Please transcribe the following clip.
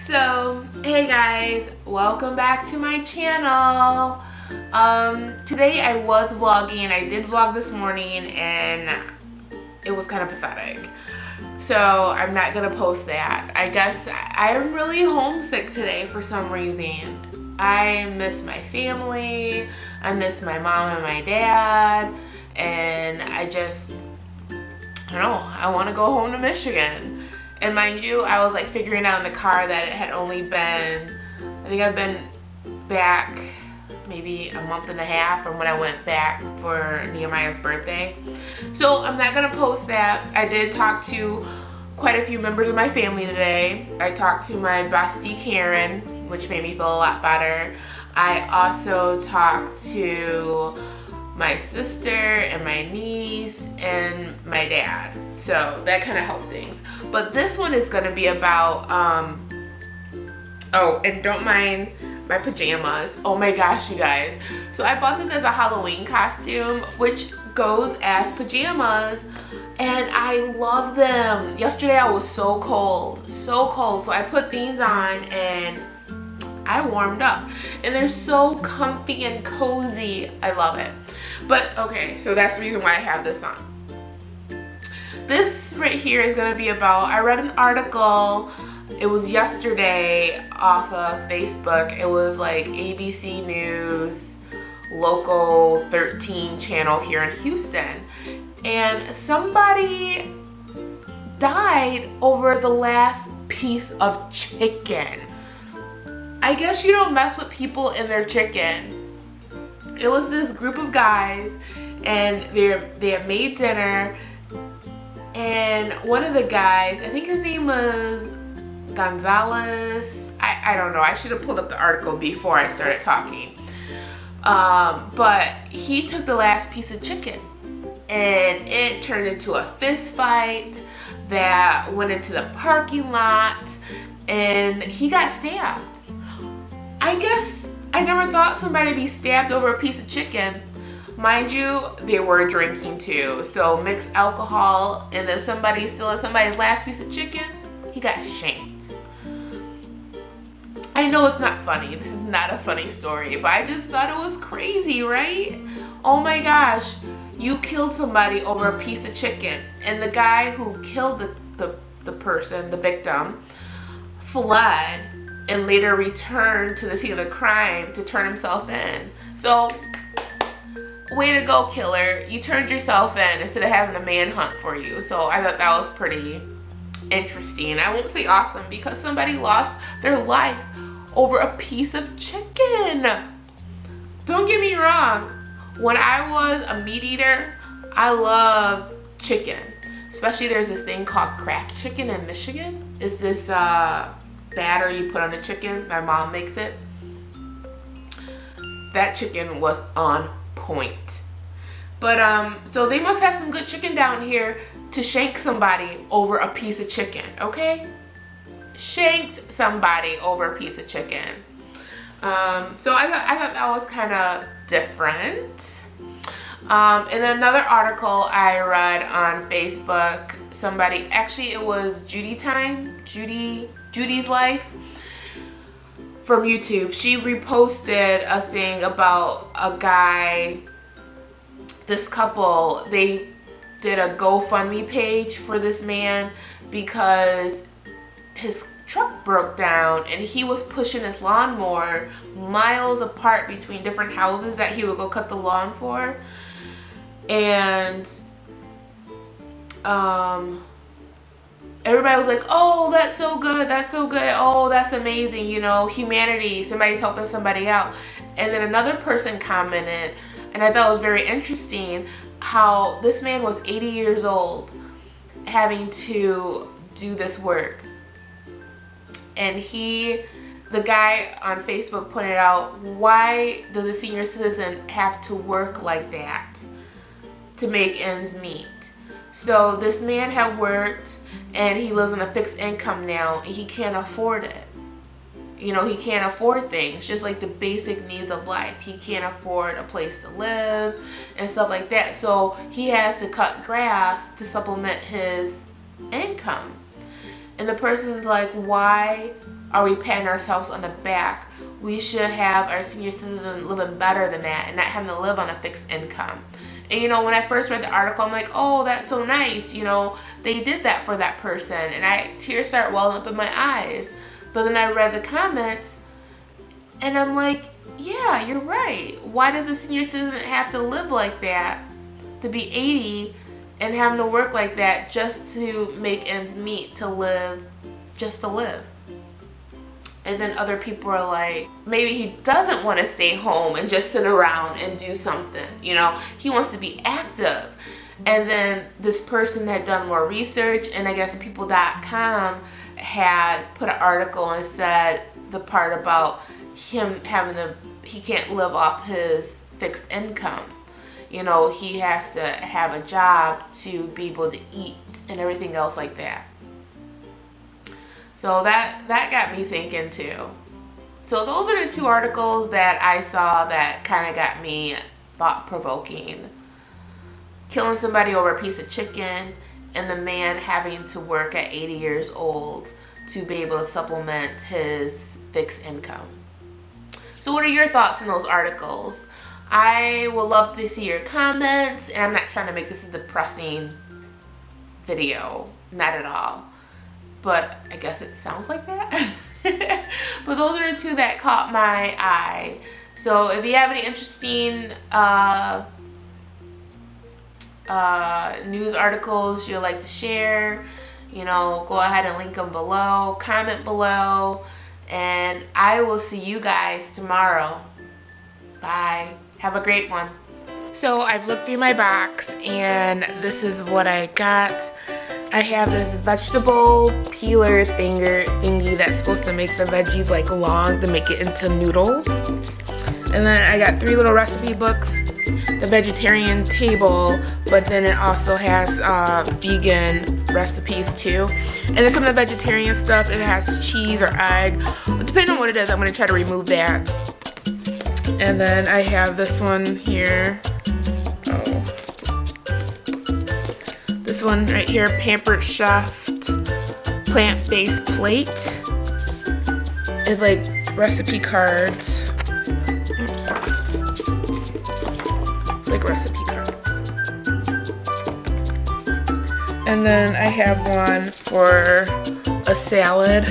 So, hey guys, welcome back to my channel. Today I was vlogging. I did vlog this morning and it was kind of pathetic. So I'm not gonna post that. I guess I'm really homesick today for some reason. I miss my family, I miss my mom and my dad, and I don't know, I wanna go home to Michigan. And mind you, I was like figuring out in the car that it had only been, I think I've been back maybe a month and a half from when I went back for Nehemiah's birthday. So I'm not gonna post that. I did talk to quite a few members of my family today. I talked to my bestie Karen, which made me feel a lot better. I also talked to my sister and my niece and my dad. So that kind of helped things. But this one is gonna be about, oh, and don't mind my pajamas. Oh my gosh, you guys. So I bought this as a Halloween costume, which goes as pajamas, and I love them. Yesterday I was so cold, so I put these on and I warmed up. And they're so comfy and cozy. I love it. But okay, so that's the reason why I have this on. This right here is gonna be about, I read an article, it was yesterday off of Facebook. It was like ABC News, local 13 channel here in Houston. And somebody died over the last piece of chicken. I guess you don't mess with people and their chicken. It was this group of guys and they had made dinner, and one of the guys, I think his name was Gonzalez. I don't know. I should have pulled up the article before I started talking. But he took the last piece of chicken and it turned into a fist fight that went into the parking lot and he got stabbed. I guess I never thought somebody would be stabbed over a piece of chicken. Mind you, they were drinking too. So mixed alcohol and then somebody stealing somebody's last piece of chicken, he got shanked. I know it's not funny. This is not a funny story, but I just thought it was crazy, right? Oh my gosh, you killed somebody over a piece of chicken. And the guy who killed the person, the victim, fled and later returned to the scene of the crime to turn himself in. So, way to go, killer. You turned yourself in instead of having a manhunt for you. So I thought that was pretty interesting. I won't say awesome because somebody lost their life over a piece of chicken. Don't get me wrong. When I was a meat eater, I love chicken. Especially there's this thing called cracked chicken in Michigan. It's this batter you put on the chicken. My mom makes it. That chicken was on point. But so they must have some good chicken down here to shank somebody over a piece of chicken, okay? Shanked somebody over a piece of chicken. So I thought that was kind of different. And then another article I read on Facebook, actually it was Judy's Life from YouTube. She reposted a thing about a guy, this couple, they did a GoFundMe page for this man because his truck broke down and he was pushing his lawnmower miles apart between different houses that he would go cut the lawn for. And everybody was like, oh, that's so good, oh, that's amazing, you know, humanity, somebody's helping somebody out. And then another person commented, and I thought it was very interesting, how this man was 80 years old having to do this work. And the guy on Facebook pointed out, why does a senior citizen have to work like that to make ends meet? So this man had worked and he lives on a fixed income now and he can't afford it. You know, he can't afford things, just like the basic needs of life. He can't afford a place to live and stuff like that. So he has to cut grass to supplement his income. And the person's like, why are we patting ourselves on the back? We should have our senior citizens living better than that and not having to live on a fixed income. And you know, when I first read the article, I'm like, oh, that's so nice. You know, they did that for that person. And tears start welling up in my eyes. But then I read the comments and I'm like, yeah, you're right. Why does a senior citizen have to live like that, to be 80 and having to work like that just to make ends meet, to live, just to live? And then other people are like, maybe he doesn't want to stay home and just sit around and do something. You know, he wants to be active. And then this person had done more research, and I guess people.com had put an article and said the part about him he can't live off his fixed income. You know, he has to have a job to be able to eat and everything else like that. So that got me thinking too. So those are the two articles that I saw that kind of got me thought-provoking. Killing somebody over a piece of chicken, and the man having to work at 80 years old to be able to supplement his fixed income. So what are your thoughts on those articles? I would love to see your comments, and I'm not trying to make this a depressing video, not at all. But I guess it sounds like that. But those are the two that caught my eye. So if you have any interesting news articles you'd like to share, you know, go ahead and link them below, comment below, and I will see you guys tomorrow. Bye. Have a great one. So I've looked through my box and this is what I got. I have this vegetable peeler thingy that's supposed to make the veggies like long to make it into noodles. And then I got 3 little recipe books, the vegetarian table, but then it also has vegan recipes too. And then some of the vegetarian stuff, it has cheese or egg, but depending on what it is, I'm gonna try to remove that. And then I have this one here. This one right here, Pampered Chef plant-based plate. It's like recipe cards. Oops. It's like recipe cards. And then I have one for a salad.